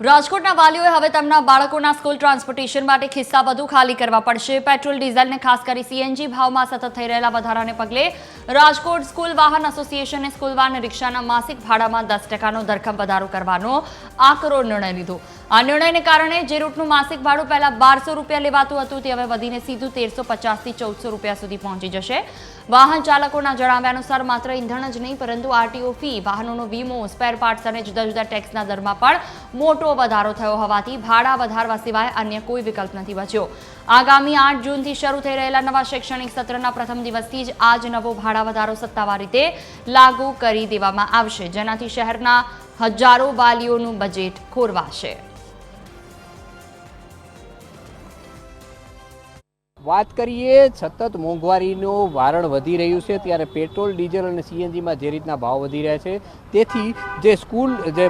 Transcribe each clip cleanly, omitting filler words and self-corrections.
રાજકોટના વાલીઓએ હવે તેમના બાળકોના સ્કૂલ ટ્રાન્સપોર્ટેશન માટે ખિસ્સા વધુ ખાલી કરવા પડશે। પેટ્રોલ ડીઝલને ખાસ કરી સીએનજી ભાવમાં સતત થઈ રહેલા વધારાને પગલે રાજકોટ સ્કૂલ વાહન એસોસિએશને સ્કૂલ વાન રિક્ષાના માસિક ભાડામાં 10%નો ધરખમ વધારો કરવાનો આકરો નિર્ણય લીધો। આ નિર્ણયને કારણે જે રૂટનું માસિક ભાડું પહેલા 1200 રૂપિયા લેવાતું હતું તે હવે વધીને સીધું 1350 થી 1400 રૂપિયા સુધી પહોંચી જશે। વાહન ચાલકોના જણાવ્યા અનુસાર માત્ર ઇંધણ જ નહીં પરંતુ આરટીઓ ફી, વાહનોનો વીમો, સ્પેર પાર્ટ્સ અને જુદા જુદા ટેક્સના દરમાં પણ મોટો વધારો થયો હોવાથી ભાડા વધારવા સિવાય અન્ય કોઈ વિકલ્પ નથી બચ્યો। આગામી 8 જૂનથી શરૂ થઈ રહેલા નવા શૈક્ષણિક સત્રના પ્રથમ દિવસથી જ આ જ નવો ભાડા વધારો સત્તાવાર રીતે લાગુ કરી દેવામાં આવશે, જેનાથી શહેરના હજારો વાલીઓનું બજેટ ખોરવાશે। વાત કરીએ સતત મોંઘવારીનો વારણ વધી રહ્યું છે ત્યારે પેટ્રોલ, ડીઝલ અને સીએનજીમાં જે રીતના ભાવ વધી રહ્યા છે તેથી જે સ્કૂલ જે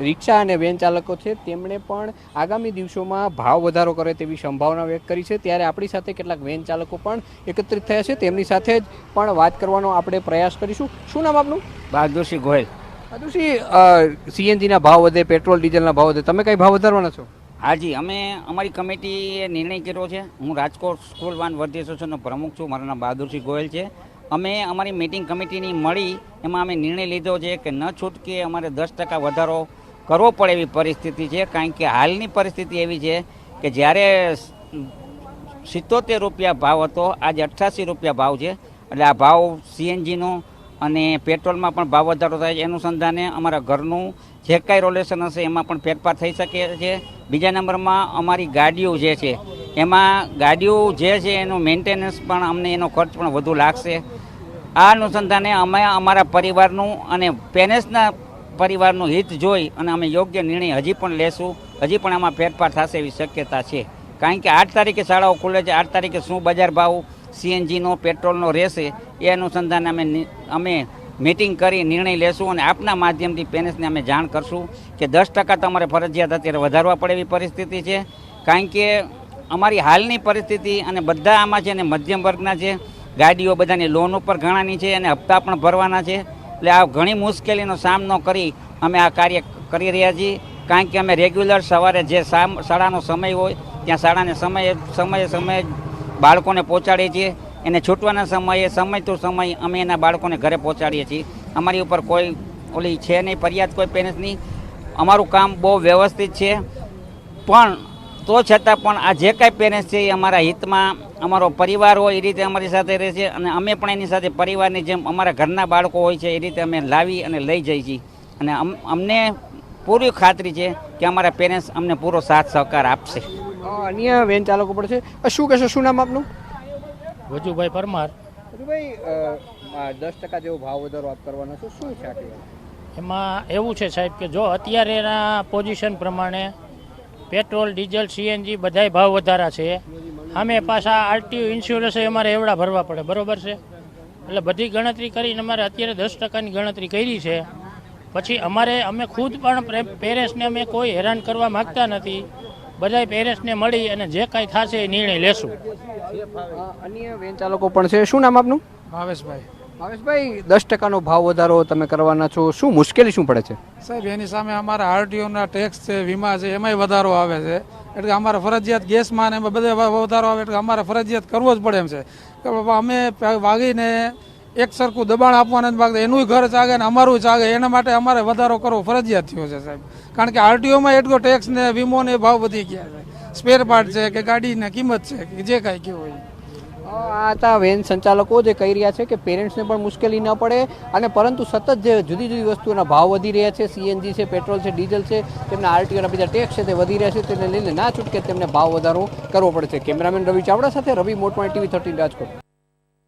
રિક્ષા અને વેન ચાલકો છે તેમણે પણ આગામી દિવસોમાં ભાવ વધારો કરે તેવી સંભાવના વ્યક્ત કરી છે। ત્યારે આપણી સાથે કેટલાક વેન ચાલકો પણ એકત્રિત થયા છે, તેમની સાથે જ પણ વાત કરવાનો આપણે પ્રયાસ કરીશું। શું નામ આપનું? બહાદુરસિંહ ગોહિલ। બહાદુરસિંહ, સીએનજીના ભાવ વધે, પેટ્રોલ ડીઝલના ભાવ વધે, તમે કઈ ભાવ વધારવાના છો? હાજી, અમે અમારી કમિટીએ નિર્ણય કર્યો છે। હું રાજકોટ સ્કૂલ વાન વર્ધી એસોસિએશનનો પ્રમુખ છું, મારું નામ બહાદુરસિંહ ગોહિલ છે। અમે અમારી મીટિંગ કમિટીની મળી એમાં અમે નિર્ણય લીધો છે કે ન છૂટકે અમારે 10% વધારો કરવો પડે એવી પરિસ્થિતિ છે, કારણ કે હાલની પરિસ્થિતિ એવી છે કે જ્યારે 77 રૂપિયા ભાવ હતો આજે 88 રૂપિયા ભાવ છે, એટલે આ ભાવ સીએનજીનો અને પેટ્રોલમાં પણ ભાવ વધારો થાય છે। અનુસંધાને અમારા ઘરનું જે કાંઈ રોલેશન હશે એમાં પણ ફેરફાર થઈ શકે છે। બીજા નંબરમાં અમારી ગાડીઓ જે છે એમાં ગાડીઓ જે છે એનું મેન્ટેનન્સ પણ અમને એનો ખર્ચ પણ વધુ લાગશે। આ અનુસંધાને અમે અમારા પરિવારનું અને પેરેન્ટ્સના પરિવારનું હિત જોઈ અને અમે યોગ્ય નિર્ણય હજી પણ લેશું। હજી પણ આમાં ફેરફાર થશે એવી શક્યતા છે, કારણ કે 8 તારીખે શાળાઓ ખુલે છે। 8 તારીખે શું બજાર ભાવ સીએનજીનો, પેટ્રોલનો રહેશે એ અનુસંધાને અમે મીટિંગ કરી નિર્ણય લેશું અને આપના માધ્યમથી પેરેન્ટ્સને અમે જાણ કરશું કે 10% તમારે ફરજિયાત અત્યારે વધારવા પડે એવી પરિસ્થિતિ છે, કારણ કે અમારી હાલની પરિસ્થિતિ અને બધા આમાં છે અને મધ્યમ વર્ગના છે, ગાડીઓ બધાની લોન ઉપર ઘણાની છે અને હપ્તા પણ ભરવાના છે, એટલે આ ઘણી મુશ્કેલીનો સામનો કરી અમે આ કાર્ય કરી રહ્યા છીએ। કારણ કે અમે રેગ્યુલર સવારે જે શાળાનો સમય હોય ત્યાં શાળાને સમયે બાળકોને પહોંચાડીએ છીએ, એને છૂટવાના સમય તો સમય અમે એના બાળકોને ઘરે પહોંચાડીએ છીએ। અમારી ઉપર કોઈ ઓલી છે નહીં ફરિયાદ કોઈ પેરેન્ટ્સની। અમારું કામ બહુ વ્યવસ્થિત છે, પણ તો છતાં પણ આ જે કાંઈ પેરેન્ટ્સ છે એ અમારા હિતમાં અમારો પરિવાર હોય એ રીતે અમારી સાથે રહે છે અને અમે પણ એની સાથે પરિવારની જેમ અમારા ઘરના બાળકો હોય છે એ રીતે અમે લાવી અને લઈ જઈએ છીએ અને અમને પૂરી ખાતરી છે કે અમારા પેરેન્ટ્સ અમને પૂરો સાથ સહકાર આપશે। અન્ય વેન ચાલકો પણ છે, શું કહેશો? શું નામ આપનું? વજુભાઈ પરમાર। ભાઈ, 10% જેવો ભાવ વધારો આપ કરવાનો છો, શું છે આખી? એમાં એવું છે સાહેબ કે જો અત્યારેના પોઝિશન પ્રમાણે પેટ્રોલ, ડીઝલ, સીએનજી બધાય ભાવ વધારા છે, સામે પાછા આરટીઓ ઇન્સ્યોરન્સ અમારે એવડા ભરવા પડે, બરોબર છે? એટલે બધી ગણતરી કરીને અમારે અત્યારે 10%ની ગણતરી કરી છે। પછી અમે ખુદ પણ પેરેન્ટ્સને અમે કોઈ હેરાન કરવા માગતા નથી, બધા પેરેન્ટ્સને મળી અને જે કાંઈ થશે એ નિર્ણય લેશું। અન્ય વેન ચાલકો પણ છે, શું નામ આપનું? ભાવેશભાઈ। ભાવેશભાઈ, 10%નો ભાવ વધારો તમે કરવાના છો, શું મુશ્કેલી શું પડે છે? સાહેબ, એની સામે અમારા આરટીઓના ટેક્સ છે, વીમા છે, એમાંય વધારો આવે છે, એટલે અમારે ફરજિયાત ગેસમાં ને એમાં બધે વધારો આવે એટલે અમારે ફરજિયાત કરવો જ પડે એમ છે કે બાબા અમે વાગીને એક સરખું દબાણ આપવાના જ માગતા, એનું ઘર ચાગે ને અમારું ચાગે, એના માટે અમારે વધારો કરવો ફરજિયાત થયો છે સાહેબ, કારણ કે આરટીઓમાં એટલો ટેક્સ ને વીમો ને ભાવ વધી ગયા છે, સ્પેર પાર્ટ છે કે ગાડીની કિંમત છે કે જે કાંઈ કહેવું હોય। આ હતા વેન સંચાલકો જે કહી રહ્યા છે કે પેરેન્ટ્સને પણ મુશ્કેલી ન પડે અને પરંતુ સતત જે જુદી જુદી વસ્તુઓના ભાવ વધી રહ્યા છે, સીએનજી છે, પેટ્રોલ છે, ડીઝલ છે, તેમના આરટીઓના બીજા ટેક્સ છે તે વધી રહ્યા છે, તેને લઈને ના છૂટકે તેમને ભાવ વધારો કરવો પડે છે। કેમેરામેન રવિ ચાવડા સાથે રવિ મોટવાણી, TV 13 રાજકોટ।